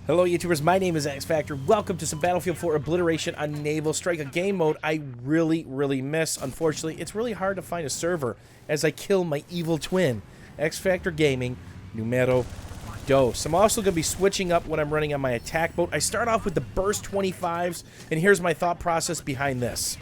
Hello YouTubers, my name is X Factor. Welcome to some Battlefield 4 Obliteration on Naval Strike, a game mode I really miss. Unfortunately, it's really hard to find a server as I kill my evil twin, X Factor Gaming, numero dos. I'm also going to be switching up when I'm running on my attack boat. I start off with the Burst 25s, and here's my thought process behind this.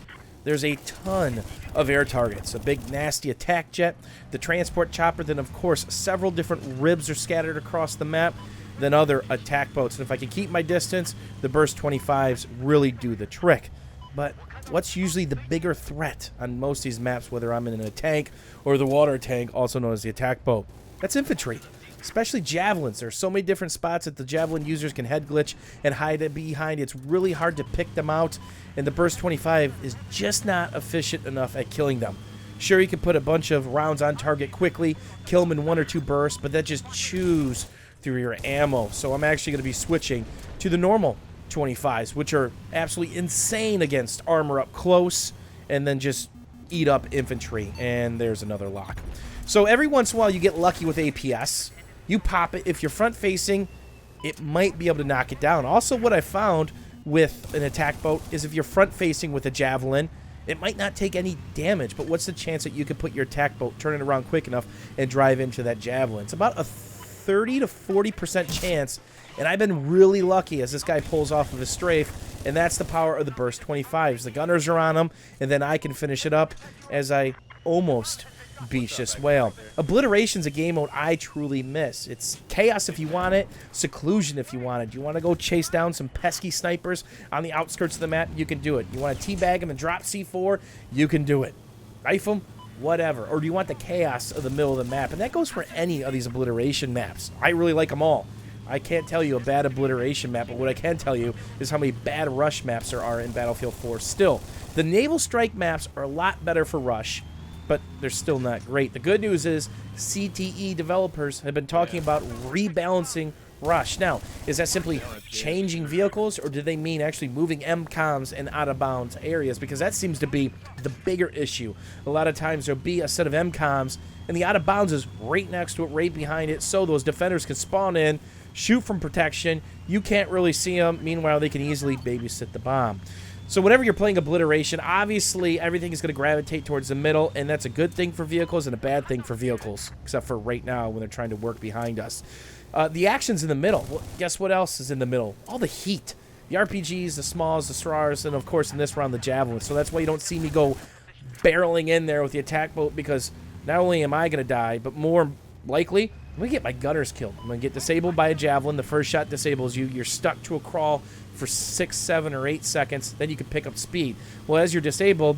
There's a ton of air targets, a big nasty attack jet, the transport chopper, then of course several different ribs are scattered across the map, then other attack boats. And if I can keep my distance, the Burst 25s really do the trick. But what's usually the bigger threat on most of these maps, whether I'm in a tank or the water tank, also known as the attack boat? That's infantry. Especially javelins. There are so many different spots that the javelin users can head glitch and hide it behind. It's really hard to pick them out, and the Burst 25 is just not efficient enough at killing them. Sure, you can put a bunch of rounds on target quickly, kill them in 1 or 2 bursts, but that just chews through your ammo. So I'm actually going to be switching to the normal 25s, which are absolutely insane against armor up close, and then just eat up infantry. And there's another lock. So every once in a while you get lucky with APS. You pop it. If you're front facing, it might be able to knock it down. Also, what I found with an attack boat is if you're front facing with a javelin, it might not take any damage, but what's the chance that you could put your attack boat, turn it around quick enough, and drive into that javelin? It's about a 30 to 40% chance, and I've been really lucky as this guy pulls off of a strafe, and that's the power of the Burst 25s. The gunners are on them, and then I can finish it up as I almost beach this whale. Obliteration's a game mode I truly miss. It's chaos if you want it, seclusion if you want it. You want to go chase down some pesky snipers on the outskirts of the map, you can do it. You want to teabag them and drop C4, you can do it. Knife them, whatever. Or do you want the chaos of the middle of the map? And that goes for any of these obliteration maps. I really like them all. I can't tell you a bad obliteration map, but what I can tell you is how many bad rush maps there are in Battlefield 4 still. The Naval Strike maps are a lot better for rush, but they're still not great. The good news is CTE developers have been talking about rebalancing rush. Now, is that simply changing vehicles, or do they mean actually moving MCOMs in out-of-bounds areas? Because that seems to be the bigger issue. A lot of times there'll be a set of MCOMs, and the out-of-bounds is right next to it, right behind it, so those defenders can spawn in, shoot from protection. You can't really see them. Meanwhile, they can easily babysit the bomb. So whenever you're playing Obliteration, obviously everything is going to gravitate towards the middle, and that's a good thing for vehicles and a bad thing for vehicles, except for right now when they're trying to work behind us. The action's in the middle. Well, guess what else is in the middle? All the heat. The RPGs, the smalls, the SRARs, and of course in this round the javelins. So that's why you don't see me go barreling in there with the attack boat, because not only am I going to die, but more likely I'm going to get my gunners killed. I'm going to get disabled by a javelin. The first shot disables you. You're stuck to a crawl for 6, 7, or 8 seconds. Then you can pick up speed. Well, as you're disabled,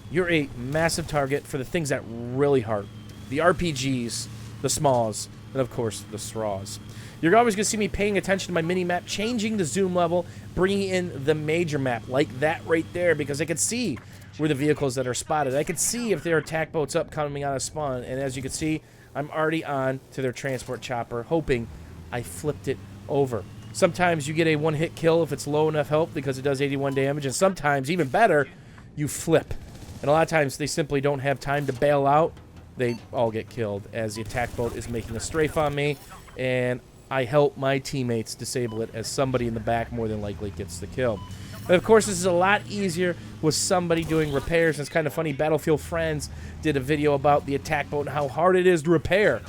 you're a massive target for the things that really hurt. The RPGs, the smalls, and of course the SRAWs. You're always going to see me paying attention to my mini-map, changing the zoom level, bringing in the major map, like that right there, because I can see where the vehicles that are spotted. I can see if there are attack boats up coming out of spawn, and as you can see, I'm already on to their transport chopper, hoping I flipped it over. Sometimes you get a one-hit kill if it's low enough health because it does 81 damage, and sometimes, even better, you flip. And a lot of times they simply don't have time to bail out. They all get killed as the attack boat is making a strafe on me, and I help my teammates disable it as somebody in the back more than likely gets the kill. But of course, this is a lot easier with somebody doing repairs. It's kind of funny, Battlefield Friends did a video about the attack boat and how hard it is to repair.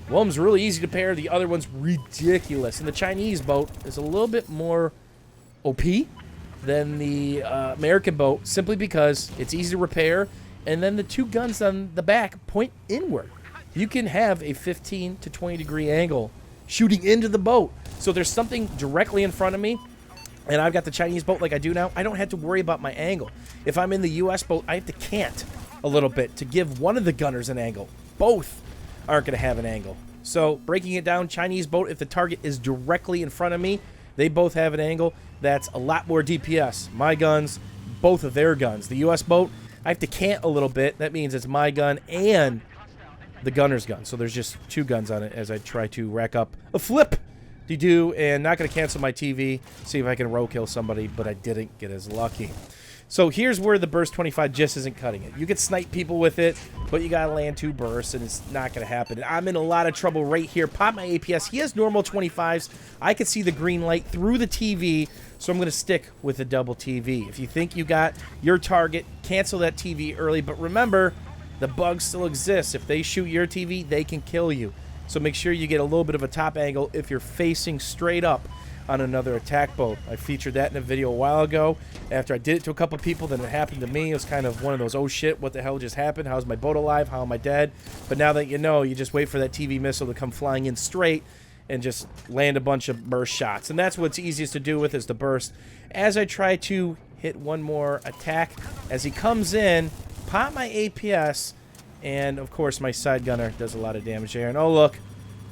One one's really easy to repair, the other one's ridiculous. And the Chinese boat is a little bit more OP than the American boat, simply because it's easy to repair, and then the 2 guns on the back point inward. You can have a 15 to 20 degree angle shooting into the boat. So there's something directly in front of me, and I've got the Chinese boat like I do now. I don't have to worry about my angle. If I'm in the US boat, I have to cant a little bit to give one of the gunners an angle. Both aren't going to have an angle. So breaking it down, Chinese boat, if the target is directly in front of me, they both have an angle. That's a lot more DPS. My guns, both of their guns. The US boat, I have to cant a little bit. That means it's my gun and the gunner's gun. So there's just 2 guns on it as I try to rack up a flip. And not going to cancel my TV, see if I can row kill somebody, but I didn't get as lucky. So here's where the Burst 25 just isn't cutting it. You can snipe people with it, but you gotta land 2 bursts, and it's not gonna happen. And I'm in a lot of trouble right here. Pop my APS. He has normal 25s. I can see the green light through the TV, so I'm gonna stick with the double TV. If you think you got your target, cancel that TV early, but remember, the bug still exists. If they shoot your TV, they can kill you. So make sure you get a little bit of a top angle if you're facing straight up on another attack boat. I featured that in a video a while ago. After I did it to a couple people, then it happened to me. It was kind of one of those, oh shit, what the hell just happened? How's my boat alive? How am I dead? But now that you know, you just wait for that TV missile to come flying in straight and just land a bunch of burst shots. And that's what's easiest to do with, is the burst. As I try to hit one more attack, as he comes in, pop my APS, and of course my side gunner does a lot of damage there. And oh look,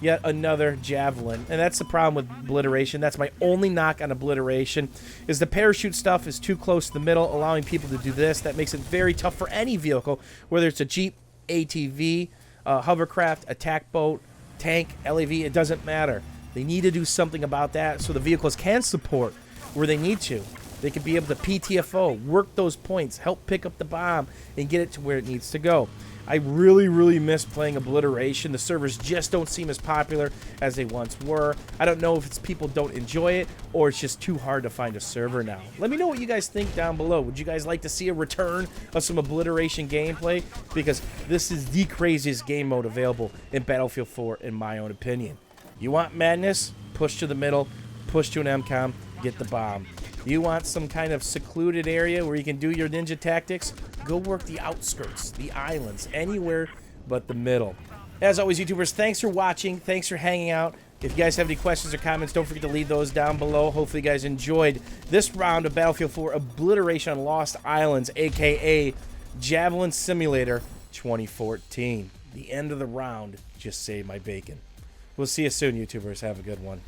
yet another javelin. And that's the problem with Obliteration. That's my only knock on Obliteration, is the parachute stuff is too close to the middle, allowing people to do this. That makes it very tough for any vehicle, whether it's a Jeep, ATV, hovercraft, attack boat, tank, LAV, it doesn't matter. They need to do something about that so the vehicles can support where they need to. They could be able to PTFO, work those points, help pick up the bomb, and get it to where it needs to go. I really, really miss playing Obliteration. The servers just don't seem as popular as they once were. I don't know if it's people don't enjoy it, or it's just too hard to find a server now. Let me know what you guys think down below. Would you guys like to see a return of some Obliteration gameplay? Because this is the craziest game mode available in Battlefield 4, in my own opinion. You want madness? Push to the middle, push to an MCOM, get the bomb. You want some kind of secluded area where you can do your ninja tactics? Go work the outskirts, the islands, anywhere but the middle. As always, YouTubers, thanks for watching. Thanks for hanging out. If you guys have any questions or comments, don't forget to leave those down below. Hopefully you guys enjoyed this round of Battlefield 4 Obliteration on Lost Islands, a.k.a. Javelin Simulator 2014. The end of the round just saved my bacon. We'll see you soon, YouTubers. Have a good one.